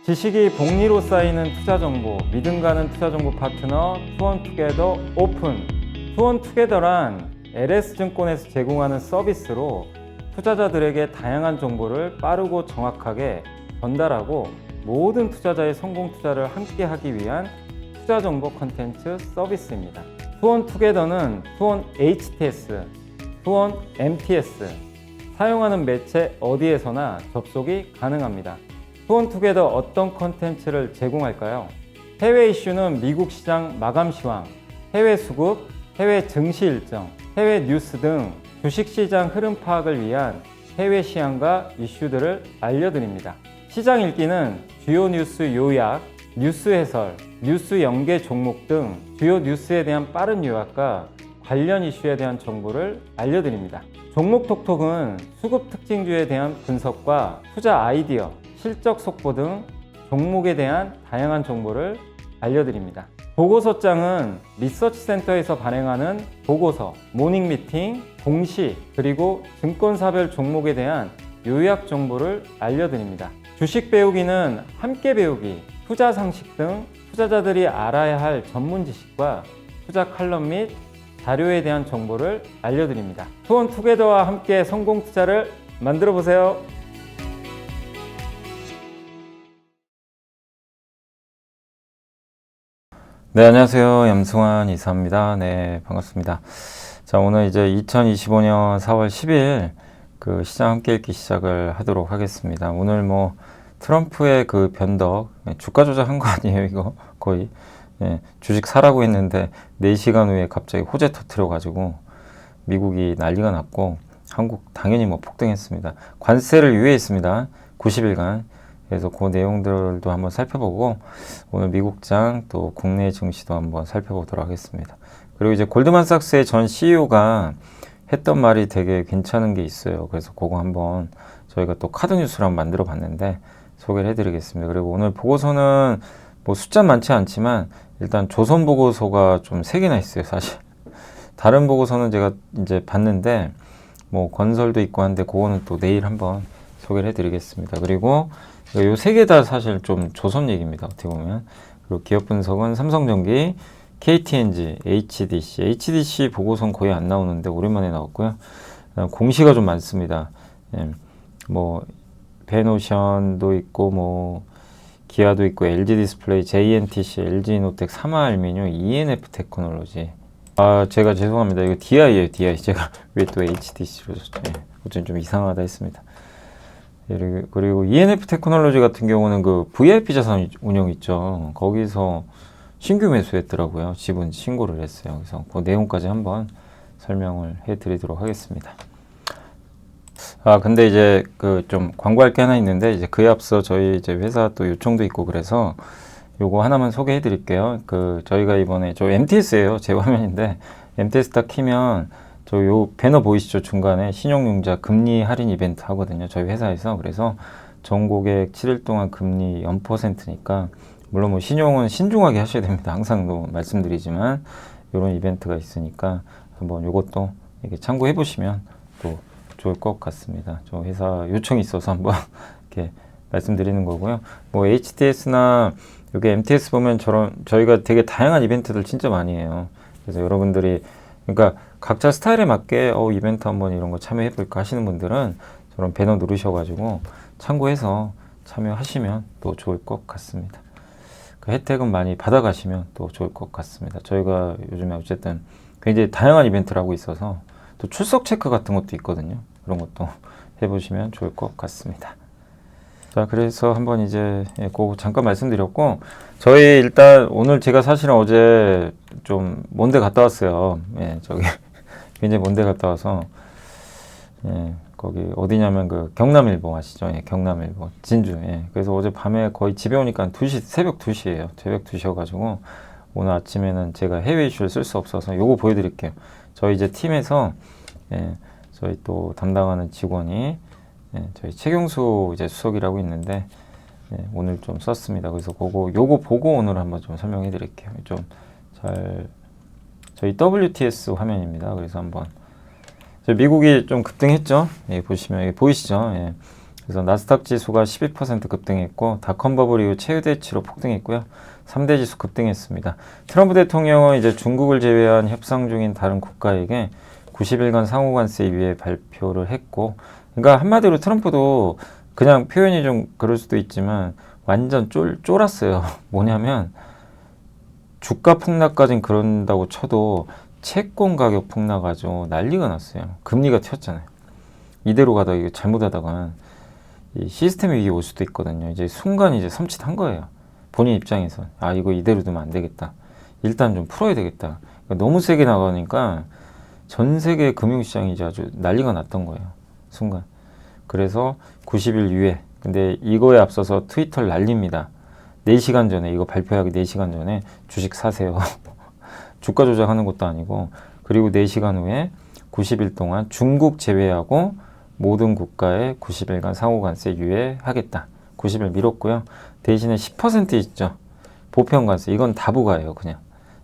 지식이 복리로 쌓이는 투자 정보, 믿음 가는 투자 정보 파트너 투원투게더 오픈. 투원투게더란 LS증권에서 제공하는 서비스로 투자자들에게 다양한 정보를 빠르고 정확하게 전달하고 모든 투자자의 성공 투자를 함께 하기 위한 투자 정보 컨텐츠 서비스입니다. 투원투게더는 투원 HTS, 투원 MTS, 사용하는 매체 어디에서나 접속이 가능합니다. 투원투게더 어떤 컨텐츠를 제공할까요? 해외 이슈는 미국 시장 마감 시황, 해외 수급, 해외 증시 일정, 해외 뉴스 등 주식시장 흐름 파악을 위한 해외 시황과 이슈들을 알려드립니다. 시장 읽기는 주요 뉴스 요약, 뉴스 해설, 뉴스 연계 종목 등 주요 뉴스에 대한 빠른 요약과 관련 이슈에 대한 정보를 알려드립니다. 종목 톡톡은 수급 특징주에 대한 분석과 투자 아이디어, 실적 속보 등 종목에 대한 다양한 정보를 알려드립니다. 보고서장은 리서치센터에서 발행하는 보고서, 모닝 미팅, 공시, 그리고 증권사별 종목에 대한 요약 정보를 알려드립니다. 주식 배우기는 함께 배우기, 투자 상식 등 투자자들이 알아야 할 전문 지식과 투자 칼럼 및 자료에 대한 정보를 알려드립니다. 투원투게더와 함께 성공 투자를 만들어 보세요. 네, 안녕하세요. 염승환 이사입니다. 네, 반갑습니다. 자, 오늘 이제 2025년 4월 10일 그 시장 함께 읽기 시작을 하도록 하겠습니다. 오늘 뭐 트럼프의 그 변덕, 주가 조작한 거 아니에요, 이거 거의. 예, 주식 사라고 했는데 4시간 후에 갑자기 호재 터트려가지고 미국이 난리가 났고 한국 당연히 뭐 폭등했습니다. 관세를 유예했습니다. 90일간. 그래서 그 내용들도 한번 살펴보고 오늘 미국장 또 국내 증시도 한번 살펴보도록 하겠습니다. 그리고 이제 골드만삭스의 전 CEO가 했던 말이 되게 괜찮은 게 있어요. 그래서 그거 한번 저희가 또 카드 뉴스를 한번 만들어 봤는데 소개를 해드리겠습니다. 그리고 오늘 보고서는 뭐 숫자 많지 않지만 일단 조선 보고서가 좀 3개나 있어요, 사실. 다른 보고서는 제가 이제 봤는데 뭐 건설도 있고 한데 그거는 또 내일 한번 소개를 해드리겠습니다. 그리고 요 3개 다 사실 좀 조선 얘기입니다, 어떻게 보면. 그리고 기업 분석은 삼성전기, KTNG, HDC. HDC 보고서는 거의 안 나오는데 오랜만에 나왔고요. 공시가 좀 많습니다. 예, 뭐 벤오션도 있고 뭐 기아도 있고 LG 디스플레이, JNTC, LG이노텍, 삼화알미늄, ENF 테크놀로지. 아, 제가 죄송합니다. 이거 DI예요, DI. 제가 왜 또 HDC로 줬죠? 예, 어쨌든 좀 이상하다 했습니다. 그리고 ENF 테크놀로지 같은 경우는 그 VIP 자산 운용 있죠. 거기서 신규 매수했더라고요. 지분 신고를 했어요. 그래서 그 내용까지 한번 설명을 해드리도록 하겠습니다. 아, 근데 이제 그 좀 광고할 게 하나 있는데 이제 그에 앞서 저희 이제 회사 또 요청도 있고 그래서 요거 하나만 소개해 드릴게요. 그 저희가 이번에 저 MTS예요. 제 화면인데 MTS 딱 키면 저 요 배너 보이시죠? 중간에 신용융자 금리 할인 이벤트 하거든요. 저희 회사에서. 그래서 전고객 7일 동안 금리 0%니까 물론 뭐 신용은 신중하게 하셔야 됩니다. 항상 또 말씀드리지만 이런 이벤트가 있으니까 한번 요것도 이렇게 참고해 보시면 또 좋을 것 같습니다. 저 회사 요청이 있어서 한번 이렇게 말씀드리는 거고요. 뭐 HTS나 여기 MTS 보면 저희가 되게 다양한 이벤트들 진짜 많이 해요. 그래서 여러분들이 그러니까 각자 스타일에 맞게 이벤트 한번 이런 거 참여해 볼까 하시는 분들은 저런 배너 누르셔가지고 참고해서 참여하시면 또 좋을 것 같습니다. 그 혜택은 많이 받아가시면 또 좋을 것 같습니다. 저희가 요즘에 어쨌든 굉장히 다양한 이벤트를 하고 있어서 또 출석 체크 같은 것도 있거든요. 그런 것도 해보시면 좋을 것 같습니다. 자, 그래서 한번 이제 그거 잠깐 말씀드렸고 저희 일단 오늘 제가 사실은 어제 좀 먼데 갔다 왔어요. 예, 저기 굉장히 먼데 갔다 와서 예, 거기 어디냐면 그 경남일보 아시죠? 예, 경남일보 진주. 예, 그래서 어제 밤에 거의 집에 오니까 2시, 새벽 2시예요. 새벽 2시여가지고 오늘 아침에는 제가 해외 이슈를 쓸 수 없어서 요거 보여드릴게요. 저희 이제 팀에서 예, 저희 또 담당하는 직원이 예, 저희 최경수 이제 수석이라고 있는데 예, 오늘 좀 썼습니다. 그래서 요거 보고 오늘 한번 좀 설명해 드릴게요. 좀 잘 저희 WTS 화면입니다. 그래서 한번 미국이 좀 급등했죠. 예, 보시면 보이시죠? 예. 그래서 나스닥 지수가 12% 급등했고 닷컴버블 이후 최대치로 폭등했고요. 3대 지수 급등했습니다. 트럼프 대통령은 이제 중국을 제외한 협상 중인 다른 국가에게 90일간 상호관세 유예 발표를 했고, 그러니까 한마디로 트럼프도 그냥 표현이 좀 그럴 수도 있지만 완전 쫄았어요. 뭐냐면 주가 폭락까진 그런다고 쳐도 채권 가격 폭락하죠. 난리가 났어요. 금리가 튀었잖아요. 이대로 가다가 이거 잘못하다가 이 시스템 위기 올 수도 있거든요. 이제 순간 이제 섬찟한 거예요. 본인 입장에서 아 이거 이대로 두면 안 되겠다. 일단 좀 풀어야 되겠다. 그러니까 너무 세게 나가니까 전 세계 금융시장이 이제 아주 난리가 났던 거예요. 순간. 그래서 90일 유예. 근데 이거에 앞서서 트위터를 날립니다. 4시간 전에 이거 발표하기 4시간 전에 주식 사세요. 주가 조작하는 것도 아니고. 그리고 4시간 후에 90일 동안 중국 제외하고 모든 국가에 90일간 상호관세 유예하겠다. 90일 미뤘고요. 대신에 10% 있죠. 보편관세. 이건 다 부과해요. 그냥.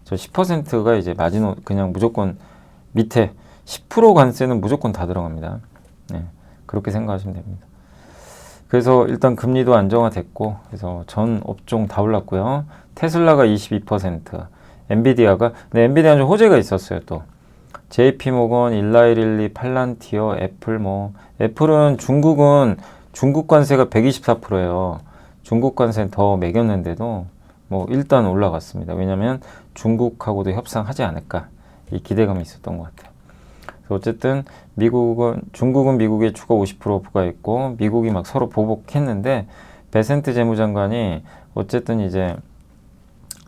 저 10%가 이제 마지노 그냥 무조건 밑에 10% 관세는 무조건 다 들어갑니다. 네, 그렇게 생각하시면 됩니다. 그래서 일단 금리도 안정화됐고 그래서 전 업종 다 올랐고요. 테슬라가 22%, 엔비디아가 근데 엔비디아는 좀 호재가 있었어요. 또 JP모건, 일라이릴리, 팔란티어, 애플 애플은 중국 관세가 124%예요. 중국 관세는 더 매겼는데도 일단 올라갔습니다. 왜냐하면 중국하고도 협상하지 않을까 이 기대감이 있었던 것 같아요. 그래서 어쨌든 중국은 미국에 추가 50% 부과했고 미국이 막 서로 보복했는데 베센트 재무장관이 어쨌든 이제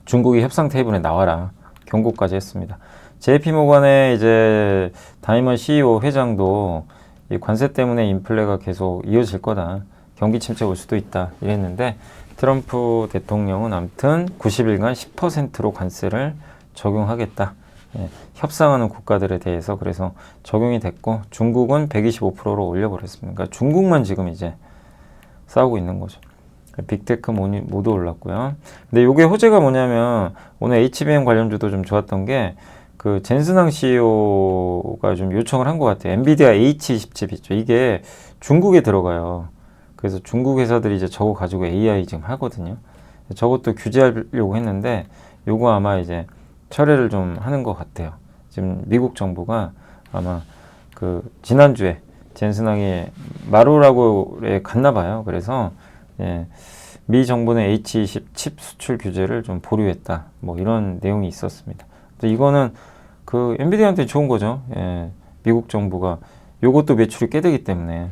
중국이 협상 테이블에 나와라 경고까지 했습니다. JP모건의 이제 다이먼 CEO 회장도 이 관세 때문에 인플레가 계속 이어질 거다. 경기 침체 올 수도 있다. 이랬는데 트럼프 대통령은 아무튼 90일간 10%로 관세를 적용하겠다. 예, 협상하는 국가들에 대해서 그래서 적용이 됐고 중국은 125%로 올려버렸습니다. 그러니까 중국만 지금 이제 싸우고 있는 거죠. 빅테크 모두 올랐고요. 근데 이게 호재가 뭐냐면 오늘 HBM 관련주도 좀 좋았던 게 그 젠슨항 CEO가 좀 요청을 한 것 같아요. 엔비디아 H20 칩 있죠. 이게 중국에 들어가요. 그래서 중국 회사들이 이제 저거 가지고 AI 지금 하거든요. 저것도 규제하려고 했는데 요거 아마 이제 철회를 좀 하는 것 같아요. 지금 미국 정부가 아마 그 지난주에 젠슨항이 마루라고에 갔나 봐요. 그래서 예, 미 정부는 H20 칩 수출 규제를 좀 보류했다. 이런 내용이 있었습니다. 이거는 그 엔비디아한테 좋은 거죠. 예, 미국 정부가 요것도 매출이 꽤 되기 때문에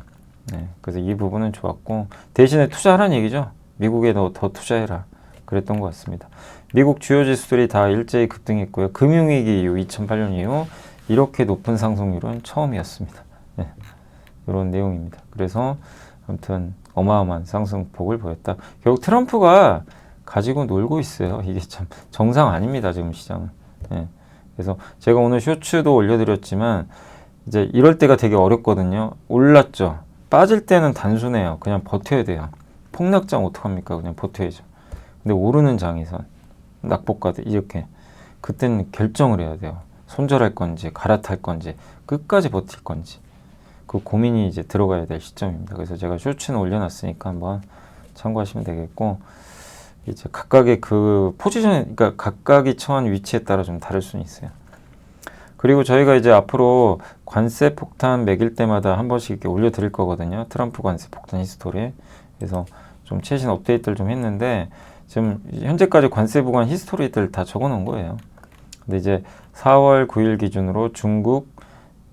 예, 그래서 이 부분은 좋았고 대신에 투자하라는 얘기죠. 미국에 더 투자해라. 그랬던 것 같습니다. 미국 주요 지수들이 다 일제히 급등했고요. 금융위기 이후 2008년 이후 이렇게 높은 상승률은 처음이었습니다. 예, 이런 내용입니다. 그래서 아무튼 어마어마한 상승폭을 보였다. 결국 트럼프가 가지고 놀고 있어요. 이게 참 정상 아닙니다. 지금 시장은. 예. 그래서 제가 오늘 쇼츠도 올려드렸지만 이제 이럴 때가 되게 어렵거든요. 올랐죠. 빠질 때는 단순해요. 그냥 버텨야 돼요. 폭락장 어떡합니까? 그냥 버텨야죠. 근데 오르는 장에선 낙폭과도 이렇게 그때는 결정을 해야 돼요. 손절할 건지 갈아탈 건지 끝까지 버틸 건지 그 고민이 이제 들어가야 될 시점입니다. 그래서 제가 쇼츠는 올려놨으니까 한번 참고하시면 되겠고 이제 각각의 그 포지션, 그러니까 각각이 처한 위치에 따라 좀 다를 수는 있어요. 그리고 저희가 이제 앞으로 관세 폭탄 매길 때마다 한 번씩 이렇게 올려드릴 거거든요. 트럼프 관세 폭탄 히스토리. 그래서 좀 최신 업데이트를 좀 했는데 지금 현재까지 관세 부과한 히스토리들 다 적어놓은 거예요. 근데 이제 4월 9일 기준으로 중국,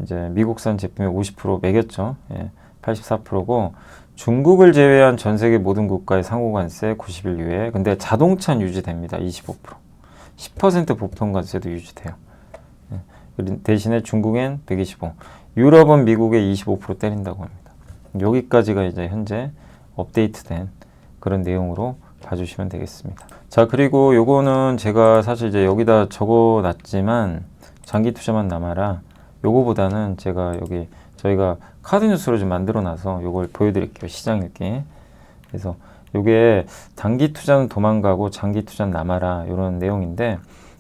이제 미국산 제품에 50% 매겼죠. 예, 84%고 중국을 제외한 전 세계 모든 국가의 상호관세 90일 유예. 근데 자동차는 유지됩니다. 25%. 10% 보편관세도 유지돼요. 예, 대신에 중국엔 125. 유럽은 미국에 25% 때린다고 합니다. 여기까지가 이제 현재 업데이트된 그런 내용으로 봐주시면 되겠습니다. 자, 그리고 요거는 제가 사실 이제 여기다 적어 놨지만 장기 투자만 남아라. 요거보다는 제가 여기 저희가 카드 뉴스로 좀 만들어 놔서 요걸 보여드릴게요. 시장 읽기. 그래서 요게 단기 투자는 도망가고 장기 투자는 남아라. 이런 내용인데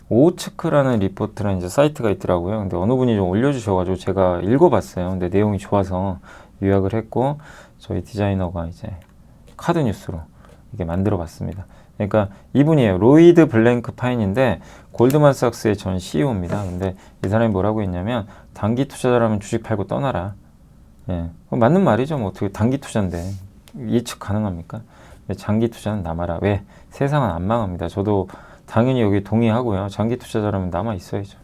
오츠크라는 리포트라는 이제 사이트가 있더라고요. 근데 어느 분이 좀 올려주셔가지고 제가 읽어봤어요. 근데 내용이 좋아서 요약을 했고 저희 디자이너가 이제 카드 뉴스로 이게 만들어 봤습니다. 그러니까 이분이에요. 로이드 블랭크 파인인데 골드만삭스의 전 CEO입니다. 근데 이 사람이 뭐라고 했냐면 단기 투자자라면 주식 팔고 떠나라. 예, 맞는 말이죠. 뭐 어떻게 단기 투자인데 예측 가능합니까? 장기 투자는 남아라. 왜? 세상은 안 망합니다. 저도 당연히 여기 동의하고요. 장기 투자자라면 남아 있어야죠.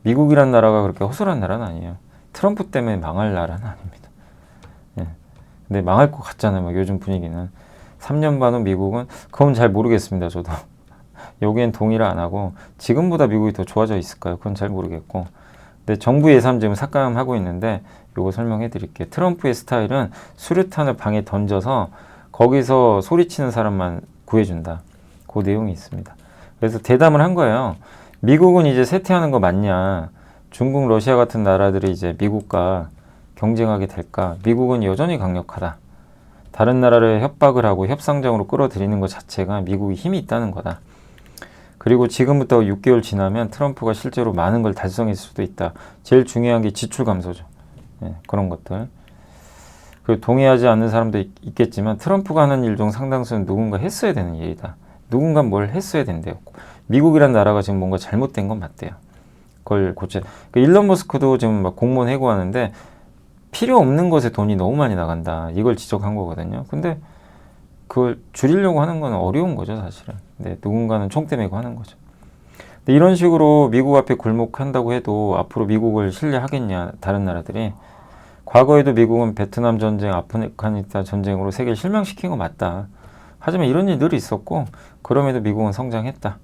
미국이란 나라가 그렇게 허술한 나라는 아니에요. 트럼프 때문에 망할 나라는 아닙니다. 예. 근데 망할 것 같잖아요. 막 요즘 분위기는. 3년 반 후 미국은 그건 잘 모르겠습니다. 저도. 여기엔 동의를 안 하고 지금보다 미국이 더 좋아져 있을까요? 그건 잘 모르겠고. 근데 정부 예산 지금 삭감하고 있는데 요거 설명해 드릴게요. 트럼프의 스타일은 수류탄을 방에 던져서 거기서 소리치는 사람만 구해준다. 그 내용이 있습니다. 그래서 대담을 한 거예요. 미국은 이제 쇠퇴하는 거 맞냐? 중국, 러시아 같은 나라들이 이제 미국과 경쟁하게 될까? 미국은 여전히 강력하다. 다른 나라를 협박을 하고 협상장으로 끌어들이는 것 자체가 미국이 힘이 있다는 거다. 그리고 지금부터 6개월 지나면 트럼프가 실제로 많은 걸 달성했을 수도 있다. 제일 중요한 게 지출 감소죠. 예, 그런 것들. 그 동의하지 않는 사람도 있겠지만 트럼프가 하는 일 중 상당수는 누군가 했어야 되는 일이다. 누군가 뭘 했어야 된대요. 미국이란 나라가 지금 뭔가 잘못된 건 맞대요. 그걸 고쳐. 그 일론 머스크도 지금 막 공무원 해고하는데 필요 없는 것에 돈이 너무 많이 나간다. 이걸 지적한 거거든요. 근데 그걸 줄이려고 하는 건 어려운 거죠, 사실은. 근데 누군가는 총대 메고 하는 거죠. 근데 이런 식으로 미국 앞에 굴복한다고 해도 앞으로 미국을 신뢰하겠냐, 다른 나라들이. 과거에도 미국은 베트남 전쟁, 아프가니스탄 전쟁으로 세계를 실망시킨 거 맞다. 하지만 이런 일이 늘 있었고 그럼에도 미국은 성장했다.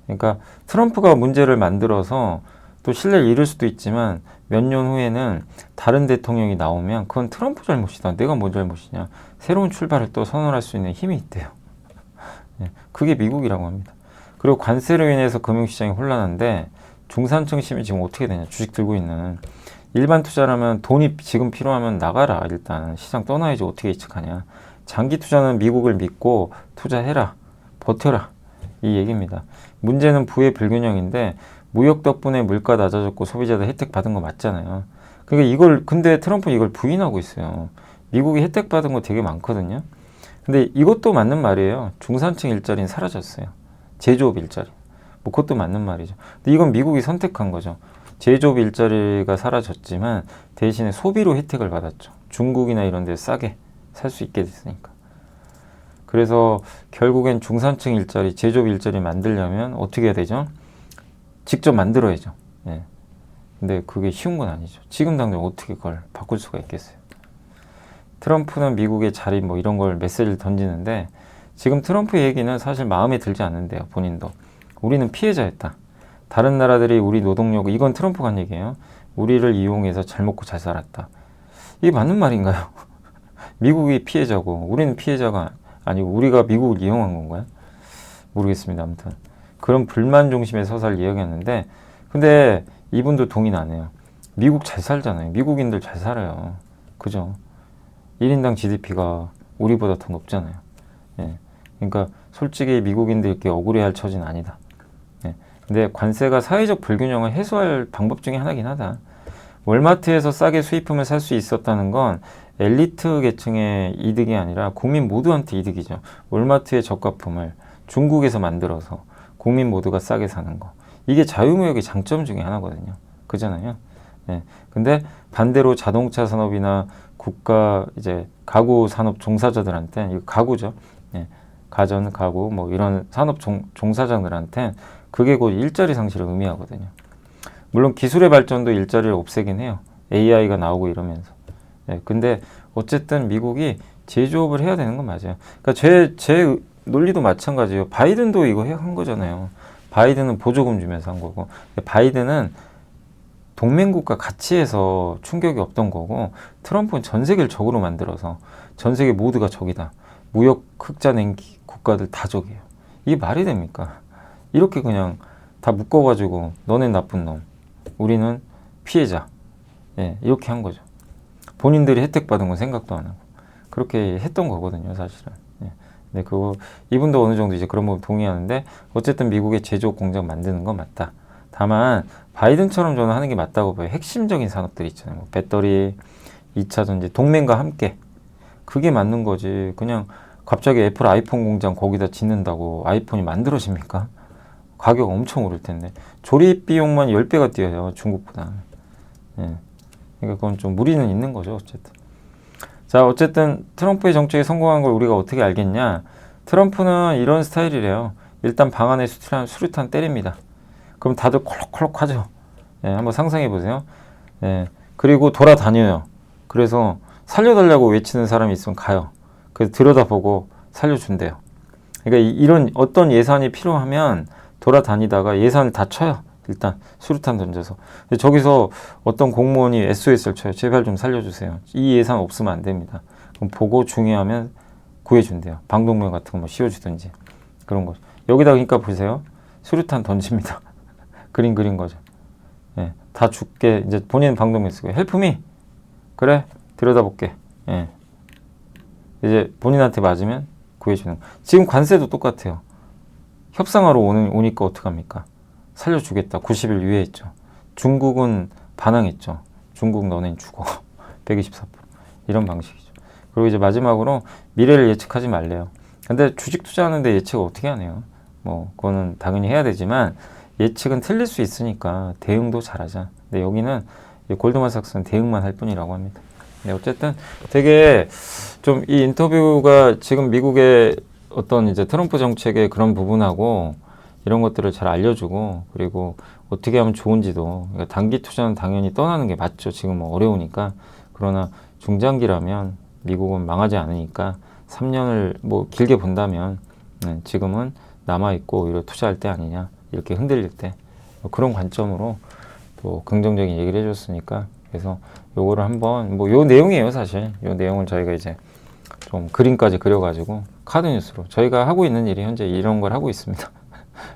그러니까 트럼프가 문제를 만들어서 또 신뢰를 잃을 수도 있지만 몇 년 후에는 다른 대통령이 나오면 그건 트럼프 잘못이다. 내가 뭐 잘못이냐. 새로운 출발을 또 선언할 수 있는 힘이 있대요. 그게 미국이라고 합니다. 그리고 관세로 인해서 금융시장이 혼란한데 중산층 시민이 지금 어떻게 되냐. 주식 들고 있는. 일반 투자라면 돈이 지금 필요하면 나가라. 일단 시장 떠나야지 어떻게 예측하냐. 장기 투자는 미국을 믿고 투자해라. 버텨라. 이 얘기입니다. 문제는 부의 불균형인데 무역 덕분에 물가 낮아졌고 소비자들 혜택 받은 거 맞잖아요. 그러니까 근데 트럼프 이걸 부인하고 있어요. 미국이 혜택 받은 거 되게 많거든요. 근데 이것도 맞는 말이에요. 중산층 일자리는 사라졌어요. 제조업 일자리. 뭐 그것도 맞는 말이죠. 근데 이건 미국이 선택한 거죠. 제조업 일자리가 사라졌지만 대신에 소비로 혜택을 받았죠. 중국이나 이런 데 싸게 살 수 있게 됐으니까. 그래서 결국엔 중산층 일자리, 제조업 일자리 만들려면 어떻게 해야 되죠? 직접 만들어야죠. 예. 근데 그게 쉬운 건 아니죠. 지금 당장 어떻게 그걸 바꿀 수가 있겠어요. 트럼프는 미국의 자리 뭐 이런 걸 메시지를 던지는데 지금 트럼프 얘기는 사실 마음에 들지 않는데요. 본인도. 우리는 피해자였다. 다른 나라들이 우리 노동력, 이건 트럼프가 한 얘기예요. 우리를 이용해서 잘 먹고 잘 살았다. 이게 맞는 말인가요? 미국이 피해자고 우리는 피해자가 아니고 우리가 미국을 이용한 건가요? 모르겠습니다. 아무튼 그런 불만 중심의 서사를 이야기하는데 근데 이분도 동의는 안 해요. 미국 잘 살잖아요. 미국인들 잘 살아요. 그죠? 1인당 GDP가 우리보다 더 높잖아요. 예. 그러니까 솔직히 미국인들 이렇게 억울해할 처지는 아니다. 예. 근데 관세가 사회적 불균형을 해소할 방법 중에 하나긴 하다. 월마트에서 싸게 수입품을 살 수 있었다는 건 엘리트 계층의 이득이 아니라 국민 모두한테 이득이죠. 월마트의 저가품을 중국에서 만들어서 국민 모두가 싸게 사는 거. 이게 자유무역의 장점 중에 하나거든요. 그잖아요. 네. 근데 반대로 자동차 산업이나 국가 이제 가구 산업 종사자들한테 이거 가구죠. 네. 가전, 가구 뭐 이런 산업 종사자들한테 그게 곧 일자리 상실을 의미하거든요. 물론 기술의 발전도 일자리를 없애긴 해요. AI가 나오고 이러면서. 네. 근데 어쨌든 미국이 제조업을 해야 되는 건 맞아요. 그러니까 제 논리도 마찬가지예요. 바이든도 이거 한 거잖아요. 바이든은 보조금 주면서 한 거고 바이든은 동맹국가 가치에서 충격이 없던 거고 트럼프는 전 세계를 적으로 만들어서 전 세계 모두가 적이다. 무역 흑자 낸 국가들 다 적이에요. 이게 말이 됩니까? 이렇게 그냥 다 묶어가지고 너넨 나쁜 놈, 우리는 피해자. 예, 이렇게 한 거죠. 본인들이 혜택 받은 건 생각도 안 하고 그렇게 했던 거거든요, 사실은. 예. 근데 이분도 어느 정도 이제 그런 부분 동의하는데 어쨌든 미국의 제조업 공장 만드는 건 맞다. 다만 바이든처럼 저는 하는 게 맞다고 봐요. 핵심적인 산업들이 있잖아요. 뭐 배터리, 2차 전지, 동맹과 함께. 그게 맞는 거지. 그냥 갑자기 애플 아이폰 공장 거기다 짓는다고 아이폰이 만들어집니까? 가격 엄청 오를 텐데. 조립 비용만 10배가 뛰어요, 중국보다. 예. 그러니까 그건 좀 무리는 있는 거죠, 어쨌든. 자, 어쨌든 트럼프의 정책에 성공한 걸 우리가 어떻게 알겠냐? 트럼프는 이런 스타일이래요. 일단 방 안에 수류탄 때립니다. 그럼 다들 콜록콜록 하죠. 예, 한번 상상해 보세요. 예, 그리고 돌아다녀요. 그래서 살려달라고 외치는 사람이 있으면 가요. 그래서 들여다보고 살려준대요. 그러니까 이런 어떤 예산이 필요하면 돌아다니다가 예산을 다 쳐요. 일단 수류탄 던져서. 근데 저기서 어떤 공무원이 SOS를 쳐요. 제발 좀 살려주세요. 이 예산 없으면 안 됩니다. 그럼 보고 중요하면 구해준대요. 방독면 같은 거 뭐 씌워주든지 그런 거. 여기다 그러니까 보세요. 수류탄 던집니다. 그림 그린 거죠. 예, 다 죽게 이제 본인 방독면 쓰고 헬프미 그래 들여다볼게. 예. 이제 본인한테 맞으면 구해주는 거. 지금 관세도 똑같아요. 협상하러 오니까 어떡합니까? 살려주겠다. 90일 유예했죠. 중국은 반항했죠. 중국 너넨 죽어. 124%. 이런 방식이죠. 그리고 이제 마지막으로 미래를 예측하지 말래요. 근데 주식 투자하는데 예측을 어떻게 하네요. 뭐 그거는 당연히 해야 되지만 예측은 틀릴 수 있으니까 대응도 잘하자. 근데 여기는 골드만삭스는 대응만 할 뿐이라고 합니다. 네, 어쨌든 되게 좀 이 인터뷰가 지금 미국의 어떤 이제 트럼프 정책의 그런 부분하고 이런 것들을 잘 알려주고 그리고 어떻게 하면 좋은지도 그러니까 단기 투자는 당연히 떠나는 게 맞죠. 지금 뭐 어려우니까. 그러나 중장기라면 미국은 망하지 않으니까 3년을 뭐 길게 본다면 지금은 남아있고 오히려 투자할 때 아니냐 이렇게 흔들릴 때 그런 관점으로 또 긍정적인 얘기를 해줬으니까 그래서 요거를 한번 뭐 요 내용이에요. 사실 요 내용을 저희가 이제 좀 그림까지 그려가지고 카드뉴스로 저희가 하고 있는 일이 현재 이런 걸 하고 있습니다.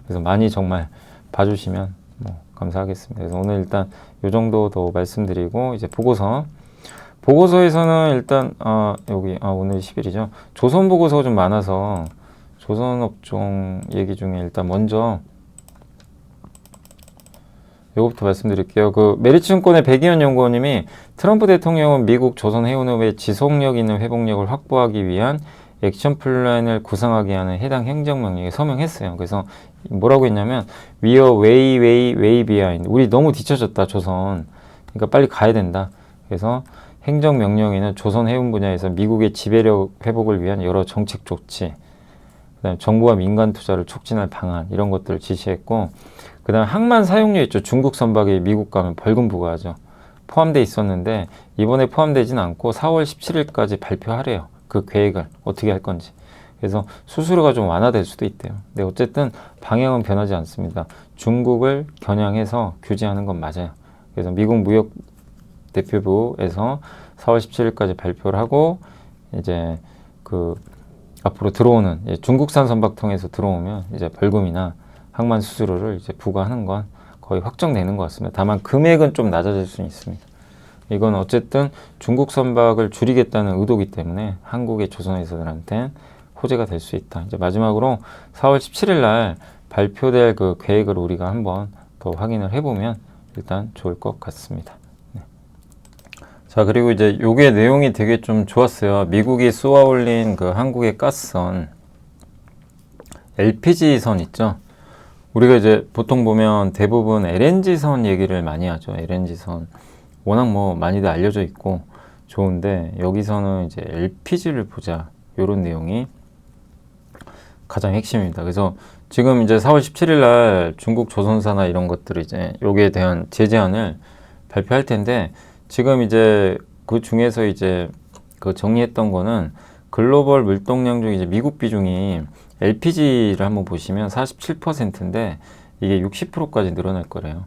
그래서 많이 정말 봐주시면 뭐 감사하겠습니다. 그래서 오늘 일단 요 정도 더 말씀드리고 이제 보고서에서는 일단 여기 오늘 10일이죠. 조선 보고서가 좀 많아서 조선업종 얘기 중에 일단 먼저 요거부터 말씀드릴게요. 그 메리츠증권의 백이현 연구원님이 트럼프 대통령은 미국 조선 해운업의 지속력 있는 회복력을 확보하기 위한 액션 플랜을 구상하게 하는 해당 행정명령에 서명했어요. 그래서 뭐라고 했냐면 We are way behind. 우리 너무 뒤처졌다 조선. 그러니까 빨리 가야 된다. 그래서 행정명령에는 조선 해운 분야에서 미국의 지배력 회복을 위한 여러 정책 조치, 그다음에 정부와 민간 투자를 촉진할 방안 이런 것들을 지시했고 그다음 항만 사용료 있죠. 중국 선박이 미국 가면 벌금 부과하죠. 포함돼 있었는데 이번에 포함되진 않고 4월 17일까지 발표하래요. 그 계획을 어떻게 할 건지. 그래서 수수료가 좀 완화될 수도 있대요. 근데 어쨌든 방향은 변하지 않습니다. 중국을 겨냥해서 규제하는 건 맞아요. 그래서 미국 무역 대표부에서 4월 17일까지 발표를 하고 이제 그 앞으로 들어오는 중국산 선박 통해서 들어오면 이제 벌금이나 항만 수수료를 이제 부과하는 건 거의 확정되는 것 같습니다. 다만 금액은 좀 낮아질 수는 있습니다. 이건 어쨌든 중국 선박을 줄이겠다는 의도이기 때문에 한국의 조선회사들한테 호재가 될 수 있다. 이제 마지막으로 4월 17일 날 발표될 그 계획을 우리가 한번 더 확인을 해보면 일단 좋을 것 같습니다. 네. 자, 그리고 이제 요게 내용이 되게 좀 좋았어요. 미국이 쏘아 올린 그 한국의 가스선, LPG선 있죠. 우리가 이제 보통 보면 대부분 LNG선 얘기를 많이 하죠. LNG선. 워낙 뭐 많이들 알려져 있고 좋은데 여기서는 이제 LPG를 보자. 요런 내용이 가장 핵심입니다. 그래서 지금 이제 4월 17일 날 중국 조선사나 이런 것들을 이제 여기에 대한 제재안을 발표할 텐데 지금 이제 그 중에서 이제 그 정리했던 거는 글로벌 물동량 중 이제 미국 비중이 LPG를 한번 보시면 47%인데 이게 60%까지 늘어날 거래요.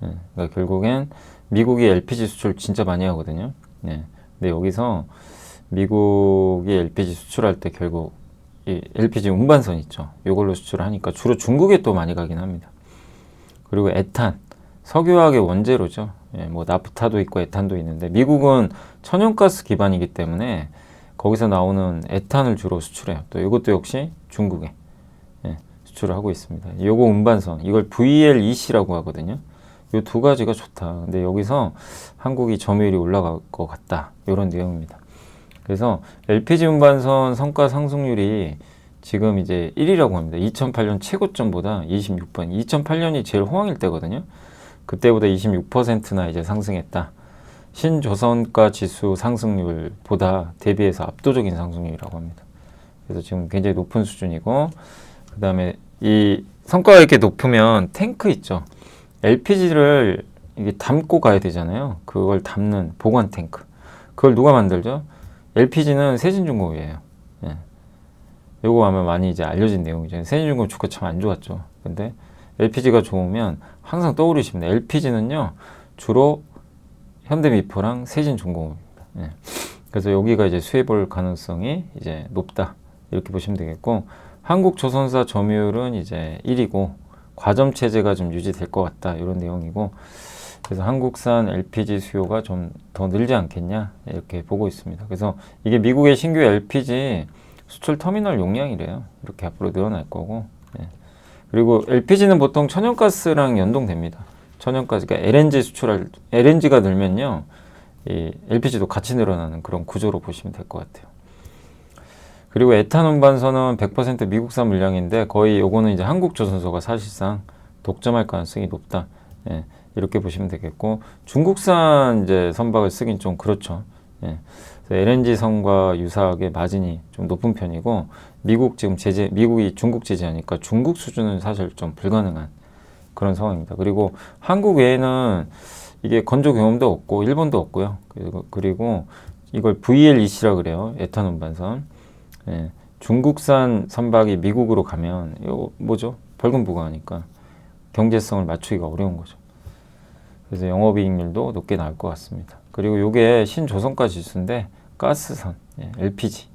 예, 그러니까 결국엔 미국이 LPG 수출 진짜 많이 하거든요. 예, 근데 여기서 미국이 LPG 수출할 때 결국 이 LPG 운반선 있죠. 이걸로 수출하니까 주로 중국에 또 많이 가긴 합니다. 그리고 에탄, 석유화학의 원재료죠. 예, 뭐 나프타도 있고 에탄도 있는데 미국은 천연가스 기반이기 때문에 거기서 나오는 에탄을 주로 수출해요. 또 이것도 역시 중국에 수출을 하고 있습니다. 요거 운반선, 이걸 VLEC라고 하거든요. 이 두 가지가 좋다. 근데 여기서 한국이 점유율이 올라갈 것 같다. 이런 내용입니다. 그래서 LPG 운반선 성과 상승률이 지금 이제 1위라고 합니다. 2008년 최고점보다 26번. 2008년이 제일 호황일 때거든요. 그때보다 26%나 이제 상승했다. 신조선가 지수 상승률보다 대비해서 압도적인 상승률이라고 합니다. 그래서 지금 굉장히 높은 수준이고, 그 다음에 이 성과가 이렇게 높으면 탱크 있죠. LPG를 이게 담고 가야 되잖아요. 그걸 담는 보관 탱크. 그걸 누가 만들죠? LPG는 세진중공업이에요. 예. 요거 아마 많이 이제 알려진 내용이죠. 세진중공업 주가 참 안 좋았죠. 근데 LPG가 좋으면 항상 떠오르십니다. LPG는요, 주로 현대미포랑 세진중공업입니다. 예. 그래서 여기가 이제 수혜볼 가능성이 이제 높다. 이렇게 보시면 되겠고, 한국조선사 점유율은 이제 1위고, 과점 체제가 좀 유지될 것 같다. 이런 내용이고, 그래서 한국산 LPG 수요가 좀 더 늘지 않겠냐. 이렇게 보고 있습니다. 그래서 이게 미국의 신규 LPG 수출 터미널 용량이래요. 이렇게 앞으로 늘어날 거고. 예. 그리고 LPG는 보통 천연가스랑 연동됩니다. 천연가스, 그러니까 LNG가 늘면요, 이 LPG도 같이 늘어나는 그런 구조로 보시면 될 것 같아요. 그리고 에탄 운반선은 100% 미국산 물량인데 거의 요거는 이제 한국조선소가 사실상 독점할 가능성이 높다. 예, 이렇게 보시면 되겠고, 중국산 이제 선박을 쓰긴 좀 그렇죠. 예, LNG선과 유사하게 마진이 좀 높은 편이고, 미국이 중국 제재하니까 중국 수준은 사실 좀 불가능한 그런 상황입니다. 그리고 한국 외에는 이게 건조 경험도 없고 일본도 없고요. 그리고 이걸 VLEC라 그래요. 에탄 운반선. 예, 중국산 선박이 미국으로 가면 이거 뭐죠? 벌금 부과하니까 경제성을 맞추기가 어려운 거죠. 그래서 영업이익률도 높게 나올 것 같습니다. 그리고 이게 신조선가 지수인데 가스선, 예, LPG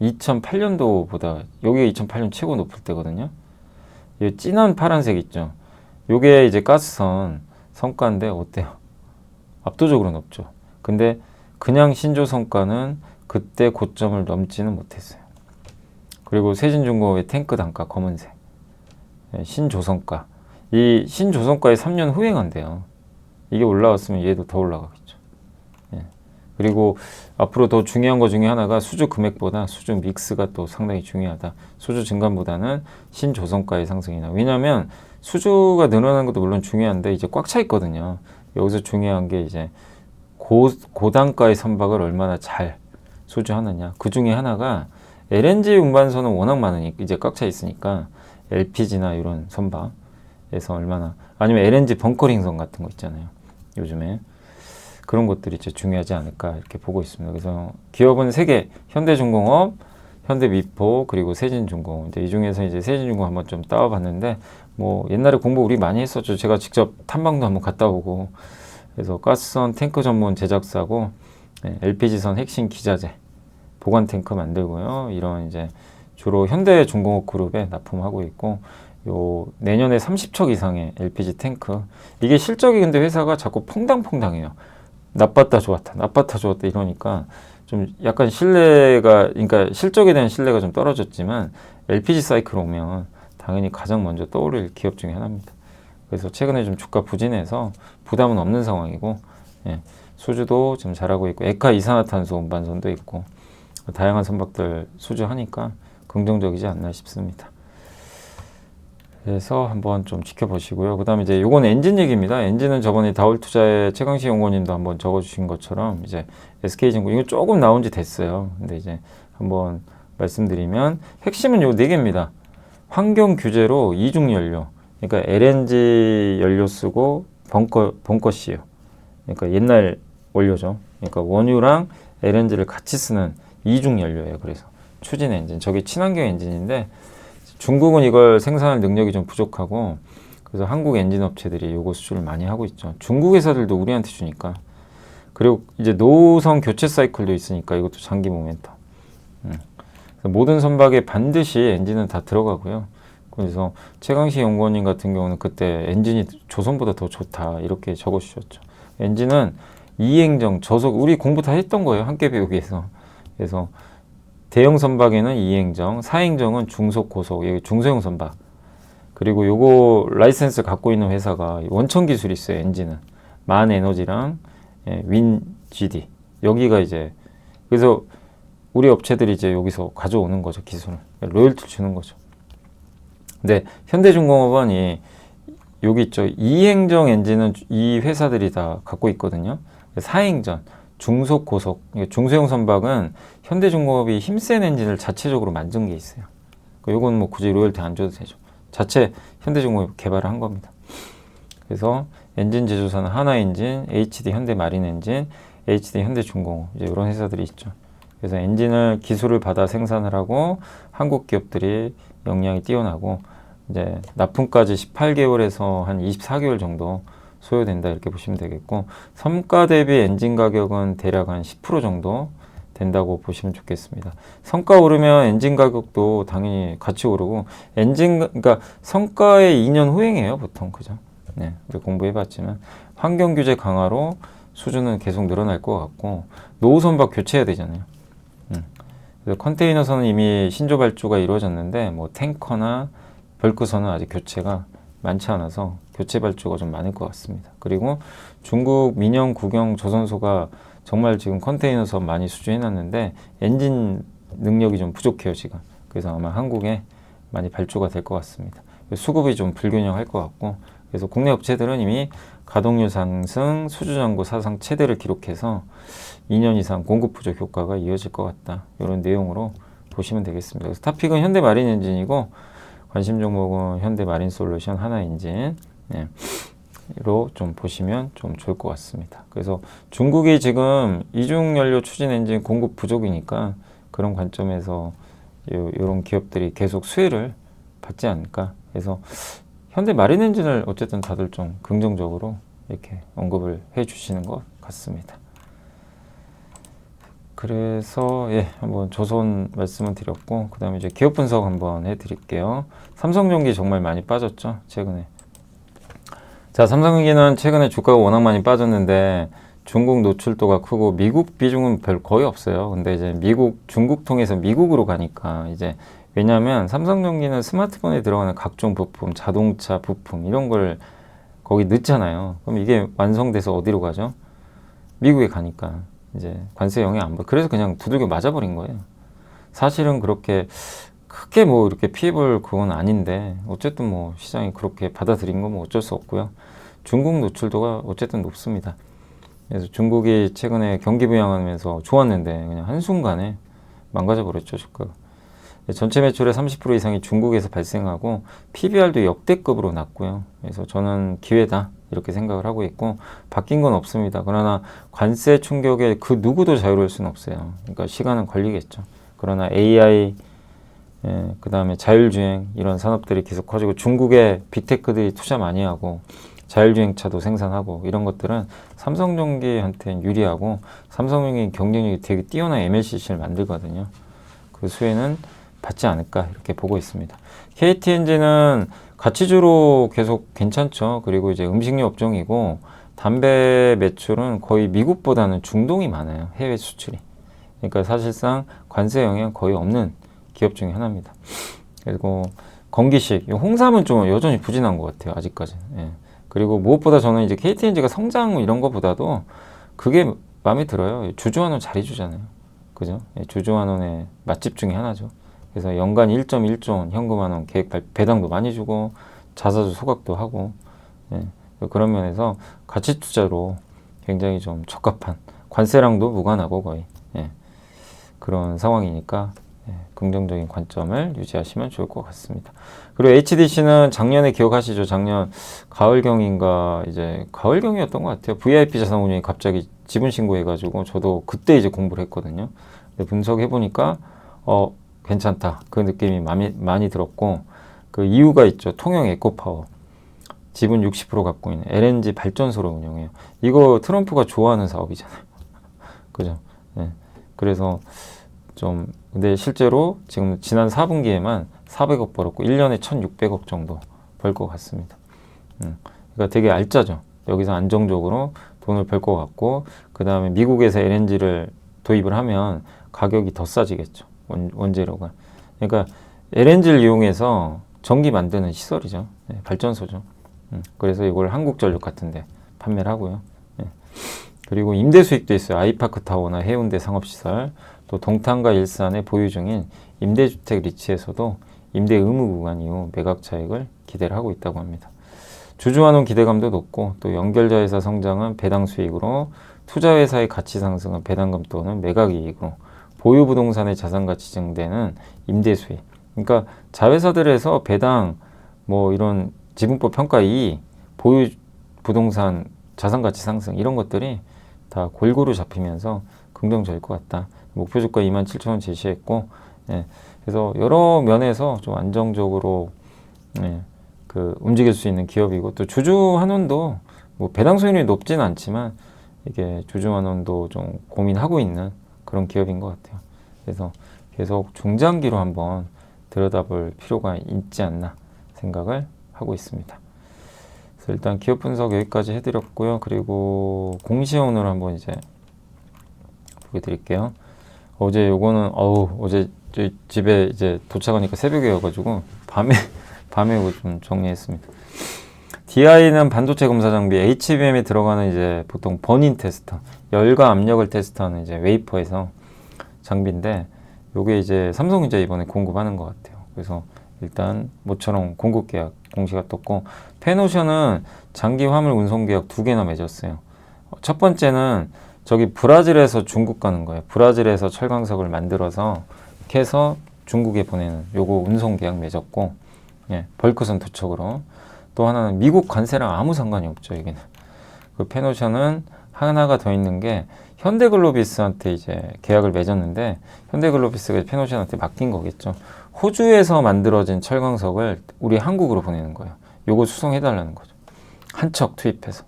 2008년도보다 여기가 2008년 최고 높을 때거든요. 이 진한 파란색 있죠. 요게 이제 가스선 성과인데 어때요? 압도적으로 높죠. 근데 그냥 신조선가는 그때 고점을 넘지는 못했어요. 그리고 세진중공업의 탱크 단가 검은색, 신조선가. 이 신조선가에 3년 후행한대요. 이게 올라왔으면 얘도 더 올라가겠죠. 예. 그리고 앞으로 더 중요한 것 중에 하나가 수주 금액보다 수주 믹스가 또 상당히 중요하다. 수주 증감보다는 신조선가의 상승이나. 왜냐하면 수주가 늘어나는 것도 물론 중요한데 이제 꽉 차 있거든요. 여기서 중요한 게 이제 고단가의 선박을 얼마나 잘 수주하느냐. 그 중에 하나가 LNG 운반선은 워낙 많으니까 이제 꽉 차 있으니까 LPG나 이런 선박에서 얼마나, 아니면 LNG 벙커링선 같은 거 있잖아요. 요즘에 그런 것들이 이제 중요하지 않을까 이렇게 보고 있습니다. 그래서 기업은 3개, 현대중공업, 현대미포, 그리고 세진중공업. 이제 이 중에서 이제 세진중공업 한번 좀 따와봤는데, 뭐 옛날에 공부 우리 많이 했었죠. 제가 직접 탐방도 한번 갔다 오고. 그래서 가스선 탱크 전문 제작사고, LPG선 핵심 기자재 보관 탱크 만들고요. 이런 이제 주로 현대중공업 그룹에 납품하고 있고, 요 내년에 30척 이상의 LPG 탱크. 이게 실적이 근데 회사가 자꾸 퐁당퐁당해요. 나빴다 좋았다, 나빴다 좋았다 이러니까 좀 약간 그러니까 실적에 대한 신뢰가 좀 떨어졌지만 LPG 사이클 오면 당연히 가장 먼저 떠오를 기업 중에 하나입니다. 그래서 최근에 좀 주가 부진해서 부담은 없는 상황이고, 예, 수주도 지금 잘하고 있고, 에카 이산화탄소 운반선도 있고, 다양한 선박들 수주하니까 긍정적이지 않나 싶습니다. 그래서 한번 좀 지켜보시고요. 그 다음에 이제 요건 엔진 얘기입니다. 엔진은 저번에 다올투자의 최강시 연구원님도 한번 적어주신 것처럼 이제 SK진공, 이거 조금 나온 지 됐어요. 근데 이제 한번 말씀드리면 핵심은 요 4개입니다. 환경 규제로 이중 연료, 그러니까 LNG 연료 쓰고 벙커CU, 그러니까 옛날 원료죠. 그러니까 원유랑 LNG를 같이 쓰는 이중 연료예요. 그래서 추진 엔진, 저게 친환경 엔진인데 중국은 이걸 생산할 능력이 좀 부족하고, 그래서 한국 엔진 업체들이 요거 수출을 많이 하고 있죠. 중국 회사들도 우리한테 주니까. 그리고 이제 노선 교체 사이클도 있으니까 이것도 장기 모멘텀. 모든 선박에 반드시 엔진은 다 들어가고요. 그래서 최강시 연구원님 같은 경우는 그때 엔진이 조선보다 더 좋다 이렇게 적어주셨죠. 엔진은 이행정, 저속, 우리 공부 다 했던 거예요. 함께 배우기에서. 그래서 대형 선박에는 이행정, 사행정은 중속, 고속, 여기 중소형 선박. 그리고 요거 라이센스 갖고 있는 회사가 원천 기술이 있어요. 엔진은 만 에너지랑 윈 GD, 여기가 이제 그래서 우리 업체들이 이제 여기서 가져오는 거죠, 기술을. 로열티 주는 거죠. 근데 현대중공업은 여기 있죠. 이행정 엔진은 이 회사들이 다 갖고 있거든요. 사행전, 중속, 고속, 중소형 선박은 현대중공업이 힘센 엔진을 자체적으로 만든 게 있어요. 요건 뭐 굳이 로열티 안 줘도 되죠. 자체 현대중공업이 개발을 한 겁니다. 그래서 엔진 제조사는 하나엔진, HD 현대마린엔진, HD 현대중공업 이제 이런 회사들이 있죠. 그래서 엔진을 기술을 받아 생산을 하고 한국 기업들이 역량이 뛰어나고 이제 납품까지 18개월에서 한 24개월 정도 소요된다 이렇게 보시면 되겠고 성가 대비 엔진 가격은 대략 한 10% 정도 된다고 보시면 좋겠습니다. 성가 오르면 엔진 가격도 당연히 같이 오르고 그러니까 성가의 2년 후행이에요 보통 그죠? 네, 우리 공부해봤지만 환경 규제 강화로 수준은 계속 늘어날 것 같고 노후 선박 교체해야 되잖아요. 그래서 컨테이너선은 이미 신조 발주가 이루어졌는데 뭐 탱커나 벌크선은 아직 교체가 많지 않아서 교체 발주가 좀 많을 것 같습니다. 그리고 중국 민영, 국영 조선소가 정말 지금 컨테이너선 많이 수주해놨는데 엔진 능력이 좀 부족해요 지금. 그래서 아마 한국에 많이 발주가 될 것 같습니다. 수급이 좀 불균형할 것 같고 그래서 국내 업체들은 이미 가동률 상승, 수주잔고 사상 최대를 기록해서 2년 이상 공급 부족 효과가 이어질 것 같다. 이런 내용으로 보시면 되겠습니다. 그래서 타픽은 현대마린 엔진이고 관심 종목은 현대마린솔루션 하나엔진 로 좀 보시면 좀 좋을 것 같습니다. 그래서 중국이 지금 이중연료 추진 엔진 공급 부족이니까 그런 관점에서 이런 기업들이 계속 수혜를 받지 않을까. 그래서 현대마린 엔진을 어쨌든 다들 좀 긍정적으로 이렇게 언급을 해 주시는 것 같습니다. 그래서 한번 조선 말씀을 드렸고 그 다음에 이제 기업 분석 한번 해드릴게요. 삼성전기 정말 많이 빠졌죠 최근에. 자, 삼성전기는 최근에 주가가 워낙 많이 빠졌는데 중국 노출도가 크고 미국 비중은 거의 없어요. 근데 이제 중국 통해서 미국으로 가니까 이제 왜냐하면 삼성전기는 스마트폰에 들어가는 각종 부품, 자동차 부품 이런 걸 거기 넣잖아요. 그럼 이게 완성돼서 어디로 가죠? 미국에 가니까 이제 관세 영향 안 받고 그래서 그냥 두들겨 맞아버린 거예요. 사실은 그렇게 크게 뭐 이렇게 피해볼 그건 아닌데 어쨌든 뭐 시장이 그렇게 받아들인 건 뭐 어쩔 수 없고요. 중국 노출도가 어쨌든 높습니다. 그래서 중국이 최근에 경기 부양하면서 좋았는데 그냥 한순간에 망가져 버렸죠 주가가. 전체 매출의 30% 이상이 중국에서 발생하고 PBR도 역대급으로 낮고요. 그래서 저는 기회다 이렇게 생각을 하고 있고 바뀐 건 없습니다. 그러나 관세 충격에 그 누구도 자유로울 수는 없어요. 그러니까 시간은 걸리겠죠. 그러나 AI 그 다음에 자율주행 이런 산업들이 계속 커지고 중국의 빅테크들이 투자 많이 하고 자율주행차도 생산하고 이런 것들은 삼성전기한테는 유리하고 삼성전기 경쟁력이 되게 뛰어난 MLCC를 만들거든요. 그 수혜는 받지 않을까 이렇게 보고 있습니다. KT엔진은 가치주로 계속 괜찮죠. 그리고 이제 음식료 업종이고 담배 매출은 거의 미국보다는 중동이 많아요. 해외 수출이. 그러니까 사실상 관세 영향 거의 없는 기업 중에 하나입니다. 그리고 건기식, 홍삼은 좀 여전히 부진한 것 같아요. 아직까지. 그리고 무엇보다 저는 이제 KTNG가 성장 이런 것보다도 그게 마음에 들어요. 주주환원 잘 해주잖아요. 그죠? 주주환원의 맛집 중에 하나죠. 그래서 연간 1.1조 원 현금환원 계획 배당도 많이 주고 자사주 소각도 하고 그런 면에서 가치 투자로 굉장히 좀 적합한 관세랑도 무관하고 거의 그런 상황이니까 긍정적인 관점을 유지하시면 좋을 것 같습니다. 그리고 HDC는 작년에 기억하시죠? 작년 가을경인가 이제 가을경이었던 것 같아요. VIP 자산운용이 갑자기 지분 신고해가지고 저도 그때 이제 공부를 했거든요. 근데 분석해 보니까 괜찮다. 그 느낌이 많이 들었고 그 이유가 있죠. 통영 에코파워 지분 60% 갖고 있는 LNG 발전소를 운영해요. 이거 트럼프가 좋아하는 사업이잖아요. 그죠? 그래서 근데 실제로 지금 지난 4분기에만 400억 벌었고 1년에 1,600억 정도 벌 것 같습니다. 그러니까 되게 알짜죠. 여기서 안정적으로 돈을 벌 것 같고 그 다음에 미국에서 LNG를 도입을 하면 가격이 더 싸지겠죠. 원재료가. 그러니까 LNG를 이용해서 전기 만드는 시설이죠. 발전소죠. 그래서 이걸 한국전력 같은데 판매를 하고요. 그리고 임대 수익도 있어요. 아이파크타워나 해운대 상업시설, 또 동탄과 일산에 보유 중인 임대주택 리츠에서도 임대 의무 구간 이후 매각 차익을 기대를 하고 있다고 합니다. 주주환원 기대감도 높고 또 연결자회사 성장은 배당 수익으로, 투자회사의 가치 상승은 배당금 또는 매각 이익으로, 보유 부동산의 자산가치 증대는 임대 수익. 그러니까 자회사들에서 배당, 뭐 이런 지분법 평가 이익, 보유 부동산 자산가치 상승 이런 것들이 다 골고루 잡히면서 긍정적일 것 같다. 목표 주가 27,000원 제시했고, 예, 그래서 여러 면에서 좀 안정적으로 그 움직일 수 있는 기업이고, 또 주주 환원도 뭐 배당 수익률이 높지는 않지만 이게 주주 환원도 좀 고민하고 있는 그런 기업인 것 같아요. 그래서 계속 중장기로 한번 들여다볼 필요가 있지 않나 생각을 하고 있습니다. 그래서 일단 기업 분석 여기까지 해드렸고요. 그리고 공시원으로 한번 이제 보여드릴게요. 어제 요거는 어제 집에 이제 도착하니까 새벽이어가지고 밤에 좀 정리했습니다. DI는 반도체 검사 장비, HBM에 들어가는 이제 보통 버닝 테스터, 열과 압력을 테스트하는 이제 웨이퍼에서 장비인데, 요게 이제 삼성전자 이번에 공급하는 것 같아요. 그래서 일단 모처럼 공급 계약 공시가 떴고, 페노션은 장기 화물 운송 계약 2개나 맺었어요. 첫 번째는 저기 브라질에서 중국 가는 거예요. 브라질에서 철광석을 만들어서 이렇게 해서 중국에 보내는 요거 운송 계약 맺었고, 예, 벌크선 2척으로. 또 하나는 미국 관세랑 아무 상관이 없죠, 여기는. 그 페노션은 하나가 더 있는 게 현대글로비스한테 이제 계약을 맺었는데, 현대글로비스가 페노션한테 맡긴 거겠죠. 호주에서 만들어진 철광석을 우리 한국으로 보내는 거예요. 요거 수송해달라는 거죠. 한 척 투입해서.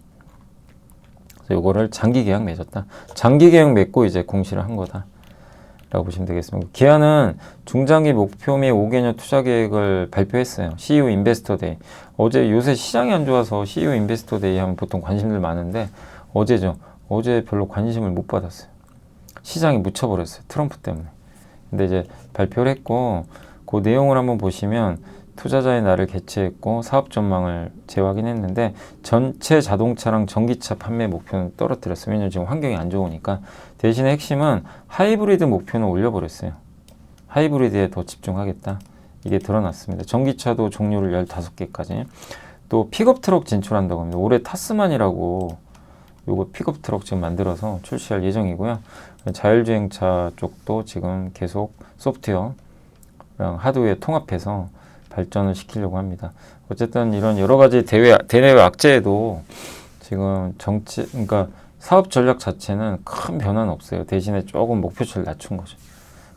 그래서 요거를 장기 계약 맺었다. 장기 계약 맺고 이제 공시를 한 거다 라고 보시면 되겠습니다. 기아는 중장기 목표 및 5개년 투자 계획을 발표했어요. CEO 인베스터 데이. 어제 요새 시장이 안 좋아서 CEO 인베스터 데이 하면 보통 관심들 많은데, 어제죠. 어제 별로 관심을 못 받았어요. 시장이 묻혀버렸어요. 트럼프 때문에. 근데 이제 발표를 했고, 그 내용을 한번 보시면 투자자의 날을 개최했고 사업 전망을 재확인했는데, 전체 자동차랑 전기차 판매 목표는 떨어뜨렸어요. 왜냐면 지금 환경이 안 좋으니까. 대신에 핵심은 하이브리드 목표는 올려버렸어요. 하이브리드에 더 집중하겠다. 이게 드러났습니다. 전기차도 종류를 15개까지. 또 픽업 트럭 진출한다고 합니다. 올해 타스만이라고 요거 픽업 트럭 지금 만들어서 출시할 예정이고요. 자율주행차 쪽도 지금 계속 소프트웨어랑 하드웨어 통합해서 발전을 시키려고 합니다. 어쨌든 이런 여러 가지 대내외 악재에도 지금 그러니까 사업 전략 자체는 큰 변화는 없어요. 대신에 조금 목표치를 낮춘 거죠.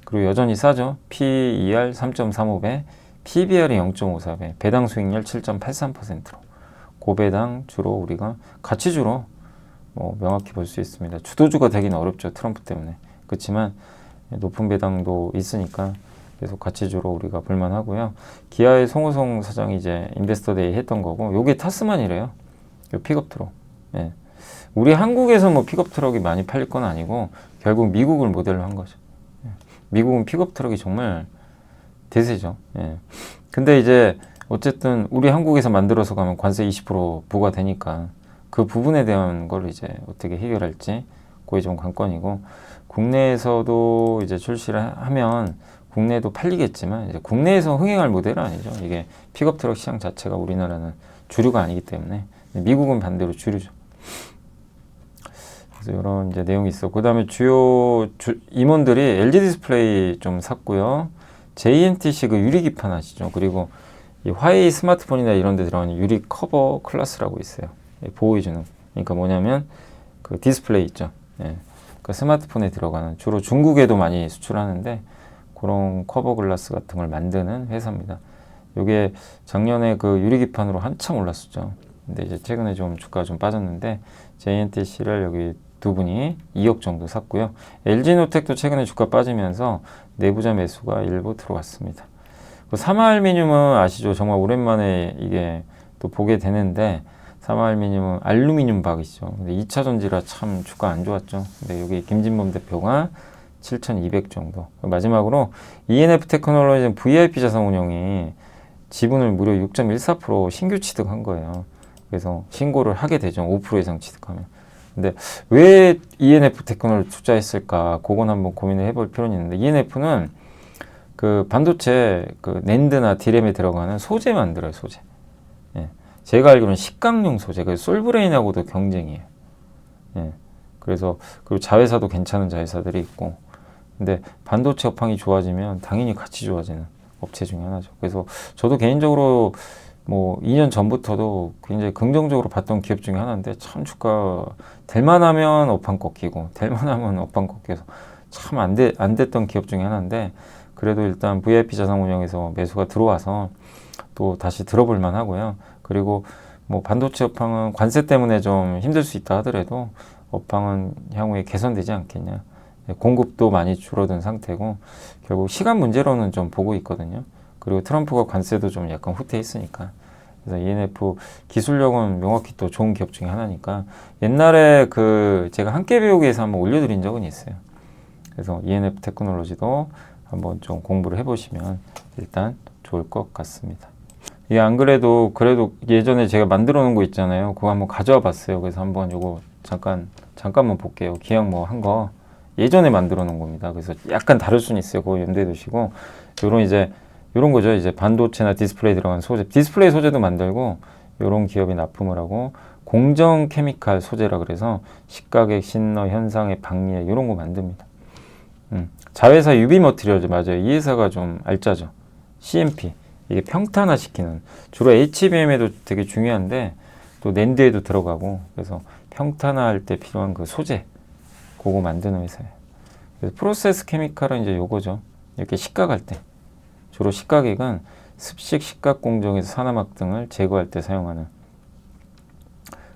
그리고 여전히 싸죠. PER 3.35배, PBR이 0.54배, 배당 수익률 7.83%로 고배당 주로 우리가 가치주로 명확히 볼 수 있습니다. 주도주가 되기는 어렵죠. 트럼프 때문에. 그렇지만 높은 배당도 있으니까 계속 가치주로 우리가 볼만하고요. 기아의 송우성 사장이 이제 인베스터데이 했던 거고, 요게 타스만이래요. 요 픽업 트럭. 예. 우리 한국에서 뭐 픽업 트럭이 많이 팔릴 건 아니고 결국 미국을 모델로 한 거죠. 예. 미국은 픽업 트럭이 정말 대세죠. 예. 근데 이제 어쨌든 우리 한국에서 만들어서 가면 관세 20% 부과되니까 그 부분에 대한 걸 이제 어떻게 해결할지 그게 좀 관건이고, 국내에서도 이제 출시를 하면 국내에도 팔리겠지만 이제 국내에서 흥행할 모델은 아니죠. 이게 픽업 트럭 시장 자체가 우리나라는 주류가 아니기 때문에. 미국은 반대로 주류죠. 그래서 이런 이제 내용이 있어. 그 다음에 주요 임원들이 LG 디스플레이 좀 샀고요. JNTC 그 유리기판 아시죠? 그리고 이 화웨이 스마트폰이나 이런 데 들어가는 유리 커버 클래스라고 있어요. 보호해주는. 그러니까 뭐냐면 그 디스플레이 있죠. 예. 그 스마트폰에 들어가는, 주로 중국에도 많이 수출하는데 그런 커버 글라스 같은 걸 만드는 회사입니다. 이게 작년에 그 유리기판으로 한참 올랐었죠. 근데 이제 최근에 좀 주가가 좀 빠졌는데, JNTC를 여기 두 분이 2억 정도 샀고요. LG노텍도 최근에 주가 빠지면서 내부자 매수가 일부 들어왔습니다. 그 사마알미늄은 아시죠? 정말 오랜만에 이게 또 보게 되는데, 사마알미늄은 알루미늄 박이죠. 근데 2차 전지라 참 주가 안 좋았죠. 근데 여기 김진범 대표가 7,200 정도. 마지막으로 ENF 테크놀로지는 VIP 자산운용이 지분을 무려 6.14% 신규 취득한 거예요. 그래서 신고를 하게 되죠. 5% 이상 취득하면. 근데 왜 ENF 테크놀로지 투자했을까? 그건 한번 고민을 해볼 필요는 있는데, ENF는 그 반도체 그 낸드나 디램에 들어가는 소재 만들어요, 소재. 예. 제가 알기로는 식강용 소재, 그 솔브레인하고도 경쟁이에요. 예. 그래서 그리고 자회사도 괜찮은 자회사들이 있고, 근데 반도체 업황이 좋아지면 당연히 같이 좋아지는 업체 중에 하나죠. 그래서 저도 개인적으로 뭐 2년 전부터도 굉장히 긍정적으로 봤던 기업 중에 하나인데, 참 주가 될 만하면 업황 꺾이고 될 만하면 업황 꺾여서 참 안 됐던 기업 중에 하나인데, 그래도 일단 VIP 자산운용에서 매수가 들어와서 또 다시 들어볼 만하고요. 그리고 뭐 반도체 업황은 관세 때문에 좀 힘들 수 있다 하더라도 업황은 향후에 개선되지 않겠냐. 공급도 많이 줄어든 상태고 결국 시간 문제로는 좀 보고 있거든요. 그리고 트럼프가 관세도 좀 약간 후퇴했으니까. 그래서 ENF 기술력은 명확히 또 좋은 기업 중에 하나니까, 옛날에 그 제가 함께 배우기에서 한번 올려드린 적은 있어요. 그래서 ENF 테크놀로지도 한번 좀 공부를 해보시면 일단 좋을 것 같습니다. 이게 안 그래도 예전에 제가 만들어 놓은 거 있잖아요. 그거 한번 가져와 봤어요. 그래서 한번 요거 잠깐만 볼게요. 기왕 뭐 한 거 예전에 만들어 놓은 겁니다. 그래서 약간 다를 수는 있어요. 그거 염두에 두시고, 요런 거죠. 이제 반도체나 디스플레이 들어간 소재, 디스플레이 소재도 만들고, 요런 기업이 납품을 하고, 공정 케미칼 소재라 그래서 식각액, 신너, 현상액, 박리액 요런 거 만듭니다. 자회사 유비 머티리얼즈 맞아요. 이 회사가 좀 알짜죠. CMP. 이게 평탄화시키는, 주로 HBM에도 되게 중요한데 또 낸드에도 들어가고, 그래서 평탄화할 때 필요한 그 소재 그거 만드는 회사예요. 그래서 프로세스 케미칼은 이제 요거죠. 이렇게 식각할 때, 주로 식각액은 습식 식각 공정에서 산화막 등을 제거할 때 사용하는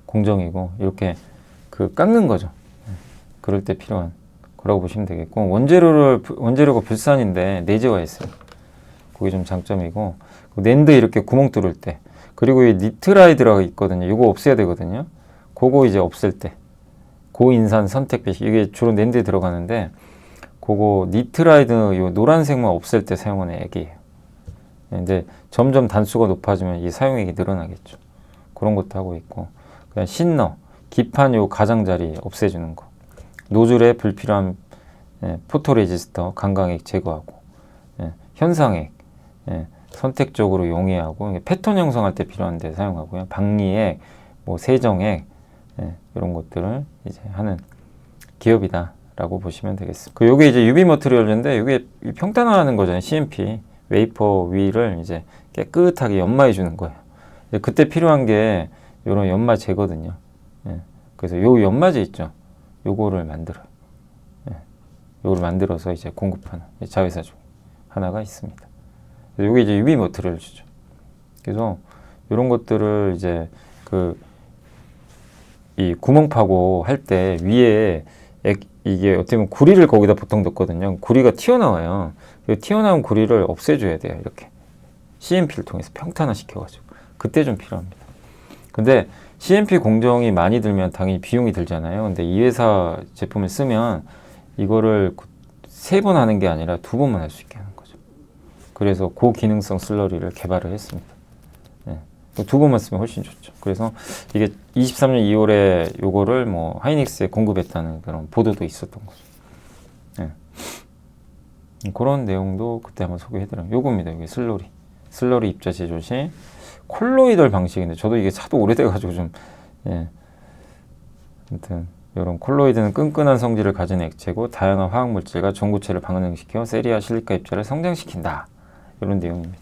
공정이고, 이렇게 그 깎는 거죠. 그럴 때 필요한 거라고 보시면 되겠고, 원재료가 불산인데 내재화 했어요. 그게 좀 장점이고, 낸드 이렇게 구멍 뚫을 때, 그리고 이 니트라이드라고 있거든요. 이거 없애야 되거든요. 그거 이제 없앨 때, 고인산 선택 배식, 이게 주로 낸드에 들어가는데, 그거 니트라이드 요 노란색만 없앨 때 사용하는 액이에요. 근데 점점 단수가 높아지면 이 사용액이 늘어나겠죠. 그런 것도 하고 있고, 그냥 신너, 기판 요 가장자리 없애주는 거, 노즐에 불필요한 포토레지스터, 강광액 제거하고, 현상액 선택적으로 용해하고, 패턴 형성할 때 필요한 데 사용하고요. 박리액, 뭐 세정액, 이런 것들을 이제 하는 기업이다라고 보시면 되겠습니다. 요게 이제 유비 머티리얼인데, 요게 평탄화하는 거잖아요. CMP 웨이퍼 위를 이제 깨끗하게 연마해 주는 거예요. 그때 필요한 게 요런 연마제거든요. 그래서 요 연마제 있죠. 요거를 만들어요. 요거를 만들어서 이제 공급하는 자회사 중 하나가 있습니다. 요게 이제 유비 머티리얼즈죠. 그래서 요런 것들을 이제 이 구멍 파고 할 때 위에 이게 어떻게 보면 구리를 거기다 보통 넣거든요. 구리가 튀어나와요. 튀어나온 구리를 없애줘야 돼요. 이렇게 CMP를 통해서 평탄화 시켜가지고, 그때 좀 필요합니다. 근데 CMP 공정이 많이 들면 당연히 비용이 들잖아요. 근데 이 회사 제품을 쓰면 이거를 3번 하는 게 아니라 2번만 할 수 있게 하는 거죠. 그래서 고기능성 슬러리를 개발을 했습니다. 2번만 쓰면 훨씬 좋죠. 그래서 이게 23년 2월에 요거를 뭐 하이닉스에 공급했다는 그런 보도도 있었던 거죠. 그런 내용도 그때 한번 소개해드려요. 요겁니다. 이게 슬러리 입자 제조 시 콜로이덜 방식인데, 저도 이게 차도 오래돼가지고 좀, 아무튼 이런 콜로이드는 끈끈한 성질을 가진 액체고, 다양한 화학물질과 전구체를 방응시켜 세리아 실리카 입자를 성장시킨다. 이런 내용입니다.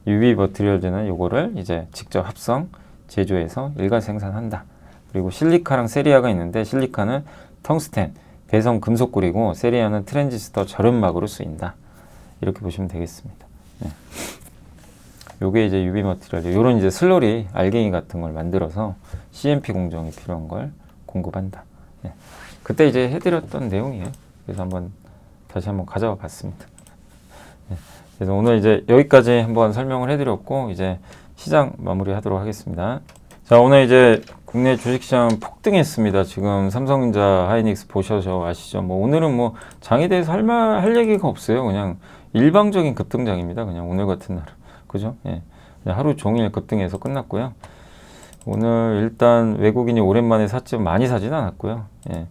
유비 머티리얼즈는 요거를 이제 직접 합성, 제조해서 일괄 생산한다. 그리고 실리카랑 세리아가 있는데, 실리카는 텅스텐, 배성 금속굴이고, 세리아는 트랜지스터 절연막으로 쓰인다. 이렇게 보시면 되겠습니다. 요게 이제 유비 머티리얼, 요런 이제 슬러리, 알갱이 같은 걸 만들어서 CMP 공정이 필요한 걸 공급한다. 그때 이제 해드렸던 내용이에요. 그래서 다시 한번 가져와 봤습니다. 그래서 오늘 이제 여기까지 한번 설명을 해드렸고, 이제 시장 마무리하도록 하겠습니다. 자, 오늘 이제 국내 주식시장 폭등했습니다. 지금 삼성전자, 하이닉스 보셔서 아시죠? 뭐 오늘은 뭐 장에 대해서 할 얘기가 없어요. 그냥 일방적인 급등장입니다. 그냥 오늘 같은 날은. 그죠? 그냥 하루 종일 급등해서 끝났고요. 오늘 일단 외국인이 오랜만에 샀지만 많이 사진 않았고요. 예,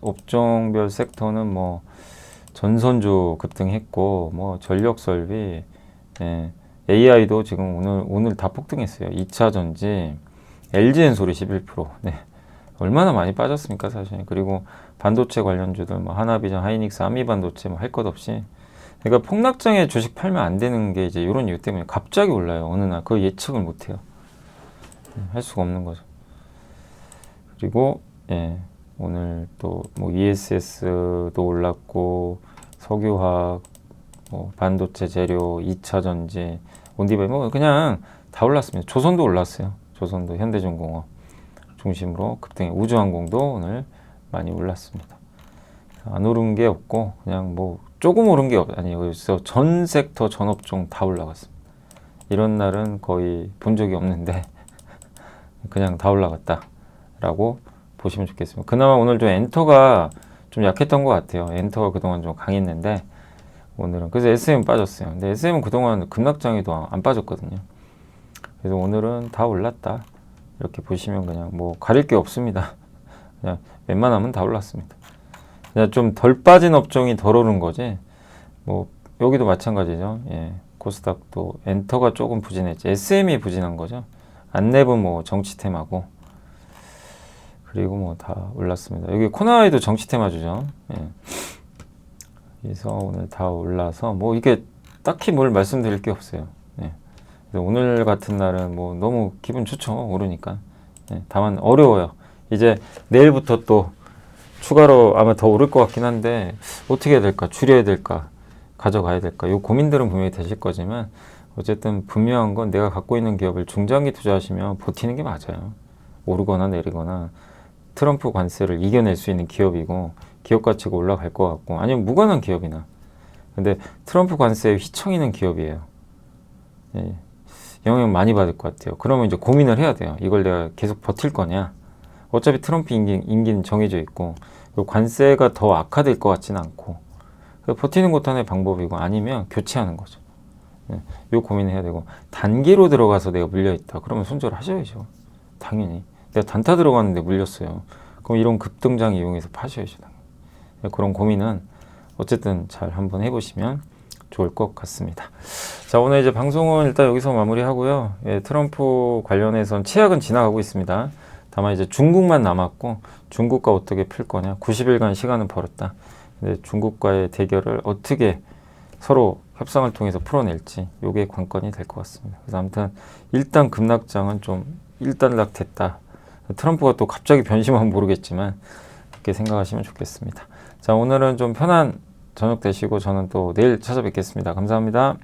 업종별 섹터는 뭐 전선주 급등했고, 뭐 전력 설비, 예, AI도 지금 오늘 다 폭등했어요. 2차 전지, LG엔솔이 11%. 네. 얼마나 많이 빠졌습니까, 사실. 그리고 반도체 관련주들, 뭐 하나비전, 하이닉스, 아미반도체 뭐 할 것 없이. 그러니까 폭락장에 주식 팔면 안 되는 게 이제 이런 이유 때문에 갑자기 올라요. 어느 날. 그거 예측을 못 해요. 할 수가 없는 거죠. 그리고, 예, 오늘 또 뭐 ESS도 올랐고, 석유화학, 뭐 반도체 재료, 2차 전지, 온디바이 뭐 그냥 다 올랐습니다. 조선도 올랐어요. 조선도 현대중공업 중심으로 급등해. 우주항공도 오늘 많이 올랐습니다. 안 오른 게 없고 그냥 뭐 조금 오른 게 아니에요. 그래서 전 섹터 전 업종 다 올라갔습니다. 이런 날은 거의 본 적이 없는데 그냥 다 올라갔다라고 보시면 좋겠습니다. 그나마 오늘 좀 엔터가 좀 약했던 것 같아요. 엔터가 그동안 좀 강했는데 오늘은 그래서 SM 빠졌어요. 근데 SM은 그동안 급락장에도 안 빠졌거든요. 그래서 오늘은 다 올랐다 이렇게 보시면 그냥 뭐 가릴 게 없습니다. 그냥 웬만하면 다 올랐습니다. 그냥 좀 덜 빠진 업종이 덜 오른 거지. 뭐 여기도 마찬가지죠. 예, 코스닥도 엔터가 조금 부진했지. SM이 부진한 거죠. 안랩은 뭐 정치테마고 그리고 뭐 다 올랐습니다. 여기 코나이도 정치테마주죠. 예. 그래서 오늘 다 올라서 뭐 이게 딱히 뭘 말씀드릴 게 없어요. 예. 오늘 같은 날은 뭐 너무 기분 좋죠. 오르니까. 예. 다만 어려워요. 이제 내일부터 또 추가로 아마 더 오를 것 같긴 한데 어떻게 해야 될까? 줄여야 될까? 가져가야 될까? 요 고민들은 분명히 되실 거지만 어쨌든 분명한 건 내가 갖고 있는 기업을 중장기 투자하시면 버티는 게 맞아요. 오르거나 내리거나 트럼프 관세를 이겨낼 수 있는 기업이고 기업 가치가 올라갈 것 같고 아니면 무관한 기업이나 근데 트럼프 관세에 휘청이는 기업이에요. 예, 영향 많이 받을 것 같아요. 그러면 이제 고민을 해야 돼요. 이걸 내가 계속 버틸 거냐. 어차피 트럼프 임기는 정해져 있고 관세가 더 악화될 것 같지는 않고 버티는 것도 하나의 방법이고 아니면 교체하는 거죠. 예, 요 고민을 해야 되고 단기로 들어가서 내가 물려있다. 그러면 손절을 하셔야죠. 당연히. 내가 단타 들어갔는데 물렸어요. 그럼 이런 급등장 이용해서 파셔야죠. 그런 고민은 어쨌든 잘 한번 해보시면 좋을 것 같습니다. 자, 오늘 이제 방송은 일단 여기서 마무리하고요. 예, 트럼프 관련해서는 최악은 지나가고 있습니다. 다만 이제 중국만 남았고 중국과 어떻게 풀 거냐. 90일간 시간을 벌었다. 근데 중국과의 대결을 어떻게 서로 협상을 통해서 풀어낼지 이게 관건이 될 것 같습니다. 그래서 아무튼 일단 급락장은 좀 일단락됐다. 트럼프가 또 갑자기 변심하면 모르겠지만 그렇게 생각하시면 좋겠습니다. 자, 오늘은 좀 편한 저녁 되시고 저는 또 내일 찾아뵙겠습니다. 감사합니다.